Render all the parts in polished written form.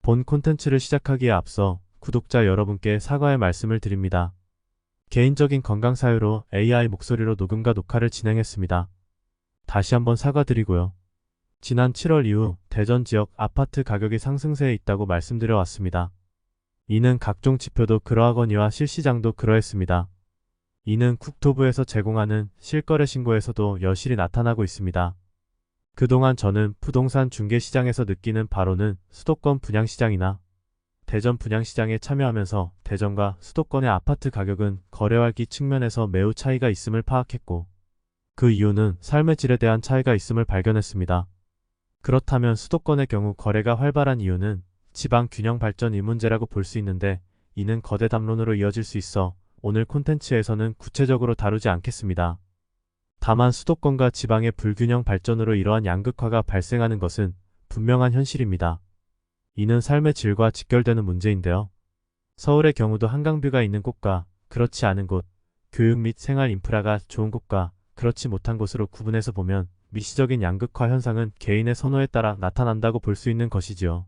본 콘텐츠를 시작하기에 앞서 구독자 여러분께 사과의 말씀을 드립니다. 개인적인 건강 사유로 AI 목소리로 녹음과 녹화를 진행했습니다. 다시 한번 사과드리고요. 지난 7월 이후 대전 지역 아파트 가격이 상승세에 있다고 말씀드려 왔습니다. 이는 각종 지표도 그러하거니와 실시장도 그러했습니다. 이는 국토부에서 제공하는 실거래 신고에서도 여실히 나타나고 있습니다. 그동안 저는 부동산 중개시장에서 느끼는 바로는 수도권 분양시장이나 대전 분양시장에 참여하면서 대전과 수도권의 아파트 가격은 거래활기 측면에서 매우 차이가 있음을 파악했고, 그 이유는 삶의 질에 대한 차이가 있음을 발견했습니다. 그렇다면 수도권의 경우 거래가 활발한 이유는 지방 균형 발전 이 문제라고 볼 수 있는데, 이는 거대 담론으로 이어질 수 있어 오늘 콘텐츠에서는 구체적으로 다루지 않겠습니다. 다만 수도권과 지방의 불균형 발전으로 이러한 양극화가 발생하는 것은 분명한 현실입니다. 이는 삶의 질과 직결되는 문제인데요. 서울의 경우도 한강뷰가 있는 곳과 그렇지 않은 곳, 교육 및 생활 인프라가 좋은 곳과 그렇지 못한 곳으로 구분해서 보면 미시적인 양극화 현상은 개인의 선호에 따라 나타난다고 볼 수 있는 것이지요.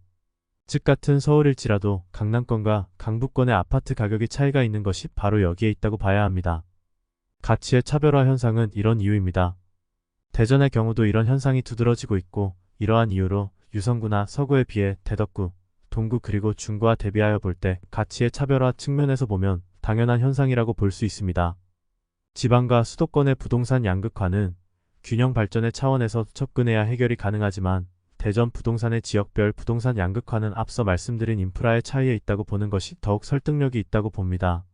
즉 같은 서울일지라도 강남권과 강북권의 아파트 가격이 차이가 있는 것이 바로 여기에 있다고 봐야 합니다. 가치의 차별화 현상은 이런 이유입니다. 대전의 경우도 이런 현상이 두드러지고 있고, 이러한 이유로 유성구나 서구에 비해 대덕구, 동구 그리고 중구와 대비하여 볼 때 가치의 차별화 측면에서 보면 당연한 현상이라고 볼 수 있습니다. 지방과 수도권의 부동산 양극화는 균형 발전의 차원에서 접근해야 해결이 가능하지만, 대전 부동산의 지역별 부동산 양극화는 앞서 말씀드린 인프라의 차이에 있다고 보는 것이 더욱 설득력이 있다고 봅니다.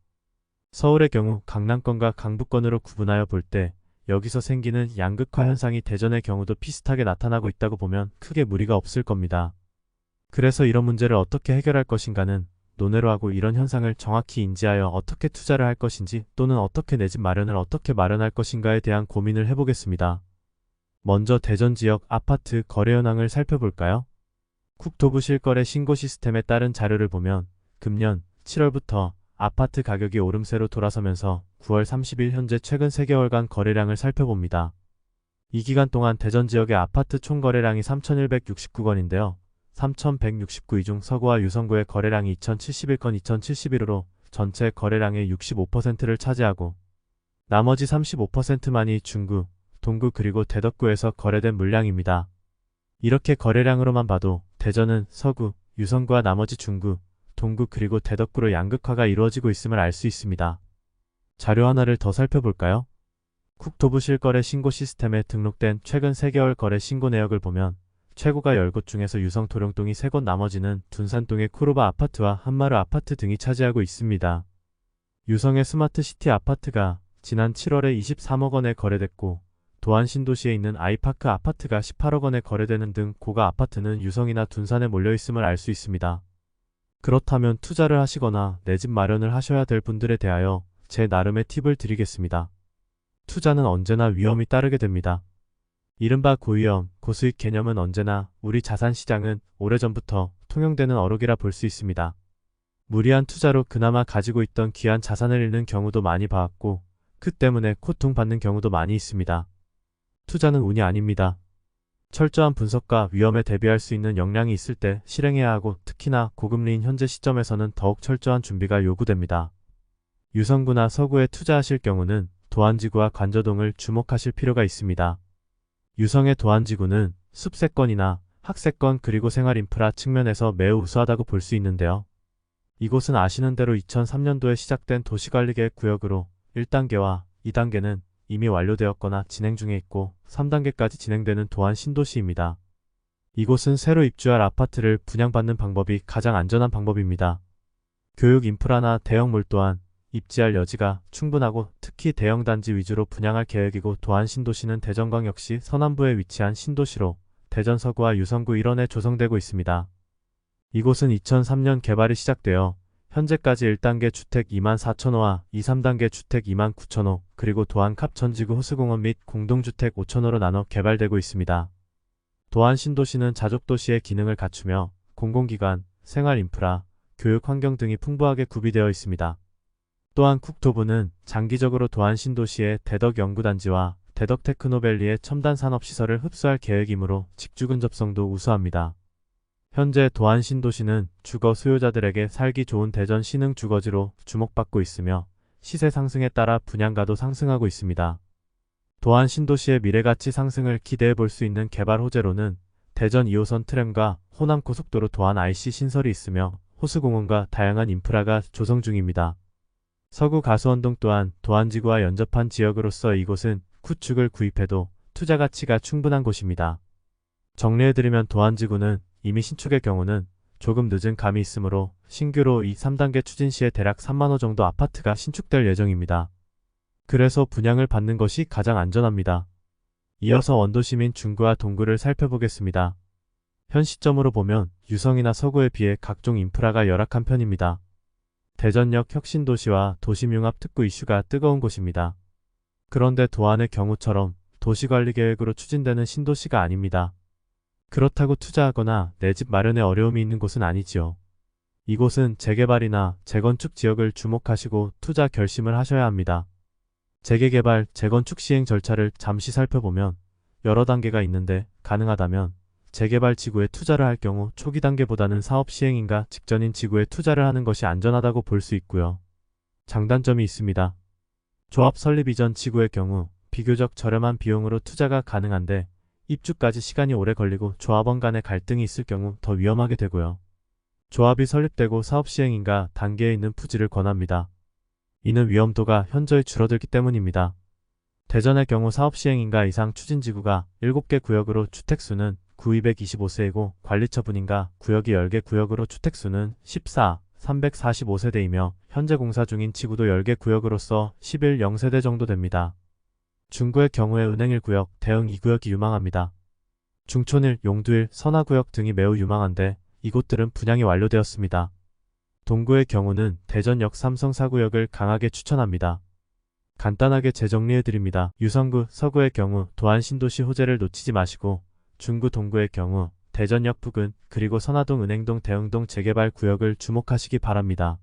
서울의 경우 강남권과 강북권으로 구분하여 볼 때 여기서 생기는 양극화 현상이 대전의 경우도 비슷하게 나타나고 있다고 보면 크게 무리가 없을 겁니다. 그래서 이런 문제를 어떻게 해결할 것인가는 논외로 하고, 이런 현상을 정확히 인지하여 어떻게 투자를 할 것인지 또는 어떻게 내 집 마련을 어떻게 마련할 것인가에 대한 고민을 해보겠습니다. 먼저 대전 지역 아파트 거래 현황을 살펴볼까요? 국토부 실거래 신고 시스템에 따른 자료를 보면 금년 7월부터 아파트 가격이 오름세로 돌아서면서 9월 30일 현재 최근 3개월간 거래량을 살펴봅니다. 이 기간 동안 대전 지역의 아파트 총 거래량이 3,169건인데요. 3,169이 중 서구와 유성구의 거래량이 2,071건 2,071으로 전체 거래량의 65%를 차지하고, 나머지 35%만이 중구, 동구 그리고 대덕구에서 거래된 물량입니다. 이렇게 거래량으로만 봐도 대전은 서구, 유성구와 나머지 중구, 동구 그리고 대덕구로 양극화가 이루어지고 있음을 알 수 있습니다. 자료 하나를 더 살펴볼까요? 국토부 실거래 신고 시스템에 등록된 최근 3개월 거래 신고 내역을 보면 최고가 10곳 중에서 유성 도룡동이 3곳, 나머지는 둔산동의 쿠르바 아파트와 한마르 아파트 등이 차지하고 있습니다. 유성의 스마트시티 아파트가 지난 7월에 23억 원에 거래됐고, 도안 신도시에 있는 아이파크 아파트가 18억 원에 거래되는 등 고가 아파트는 유성이나 둔산에 몰려있음을 알 수 있습니다. 그렇다면 투자를 하시거나 내 집 마련을 하셔야 될 분들에 대하여 제 나름의 팁을 드리겠습니다. 투자는 언제나 위험이 따르게 됩니다. 이른바 고위험, 고수익 개념은 언제나 우리 자산시장은 오래전부터 통용되는 어록이라 볼 수 있습니다. 무리한 투자로 그나마 가지고 있던 귀한 자산을 잃는 경우도 많이 봐왔고, 그 때문에 고통받는 경우도 많이 있습니다. 투자는 운이 아닙니다. 철저한 분석과 위험에 대비할 수 있는 역량이 있을 때 실행해야 하고, 특히나 고금리인 현재 시점에서는 더욱 철저한 준비가 요구됩니다. 유성구나 서구에 투자하실 경우는 도안지구와 관저동을 주목하실 필요가 있습니다. 유성의 도안지구는 숲세권이나 학세권 그리고 생활인프라 측면에서 매우 우수하다고 볼 수 있는데요. 이곳은 아시는 대로 2003년도에 시작된 도시관리계획 구역으로 1단계와 2단계는 이미 완료되었거나 진행 중에 있고 3단계까지 진행되는 도안 신도시입니다. 이곳은 새로 입주할 아파트를 분양받는 방법이 가장 안전한 방법입니다. 교육 인프라나 대형 몰 또한 입지할 여지가 충분하고, 특히 대형 단지 위주로 분양할 계획이고, 도안 신도시는 대전광역시 서남부에 위치한 신도시로 대전 서구와 유성구 일원에 조성되고 있습니다. 이곳은 2003년 개발이 시작되어 현재까지 1단계 주택 24,000호와 2, 3단계 주택 29,000호, 그리고 도안 갑천지구 호수공원 및 공동주택 5,000호로 나눠 개발되고 있습니다. 도안 신도시는 자족도시의 기능을 갖추며 공공기관, 생활인프라, 교육 환경 등이 풍부하게 구비되어 있습니다. 또한 국토부는 장기적으로 도안 신도시의 대덕연구단지와 대덕테크노밸리의 첨단 산업시설을 흡수할 계획이므로 직주 근접성도 우수합니다. 현재 도안 신도시는 주거 수요자들에게 살기 좋은 대전 신흥 주거지로 주목받고 있으며 시세 상승에 따라 분양가도 상승하고 있습니다. 도안 신도시의 미래가치 상승을 기대해 볼 수 있는 개발 호재로는 대전 2호선 트램과 호남 고속도로 도안 IC 신설이 있으며 호수공원과 다양한 인프라가 조성 중입니다. 서구 가수원동 또한 도안지구와 연접한 지역으로서 이곳은 구축을 구입해도 투자 가치가 충분한 곳입니다. 정리해드리면 도안지구는 이미 신축의 경우는 조금 늦은 감이 있으므로 신규로 이 3단계 추진 시에 대략 3만호 정도 아파트가 신축될 예정입니다. 그래서 분양을 받는 것이 가장 안전합니다. 이어서 원도시민 중구와 동구를 살펴보겠습니다. 현 시점으로 보면 유성이나 서구에 비해 각종 인프라가 열악한 편입니다. 대전역 혁신도시와 도심융합 특구 이슈가 뜨거운 곳입니다. 그런데 도안의 경우처럼 도시관리계획으로 추진되는 신도시가 아닙니다. 그렇다고 투자하거나 내 집 마련에 어려움이 있는 곳은 아니지요. 이곳은 재개발이나 재건축 지역을 주목하시고 투자 결심을 하셔야 합니다. 재개개발, 재건축 시행 절차를 잠시 살펴보면 여러 단계가 있는데 가능하다면 재개발 지구에 투자를 할 경우 초기 단계보다는 사업 시행인가 직전인 지구에 투자를 하는 것이 안전하다고 볼 수 있고요. 장단점이 있습니다. 조합 설립 이전 지구의 경우 비교적 저렴한 비용으로 투자가 가능한데 입주까지 시간이 오래 걸리고 조합원 간의 갈등이 있을 경우 더 위험하게 되고요. 조합이 설립되고 사업 시행인가 단계에 있는 부지를 권합니다. 이는 위험도가 현저히 줄어들기 때문입니다. 대전의 경우 사업 시행인가 이상 추진지구가 7개 구역으로 주택수는 9,225세이고 관리처분인가 구역이 10개 구역으로 주택수는 14, 345세대이며 현재 공사 중인 지구도 10개 구역으로서 11,0세대 정도 됩니다. 중구의 경우에 은행 1구역, 대흥 2구역이 유망합니다. 중촌 1, 용두 1, 선화구역 등이 매우 유망한데 이곳들은 분양이 완료되었습니다. 동구의 경우는 대전역 삼성 4구역을 강하게 추천합니다. 간단하게 재정리해드립니다. 유성구, 서구의 경우 도안 신도시 호재를 놓치지 마시고 중구, 동구의 경우 대전역 부근 그리고 선화동, 은행동, 대흥동 재개발 구역을 주목하시기 바랍니다.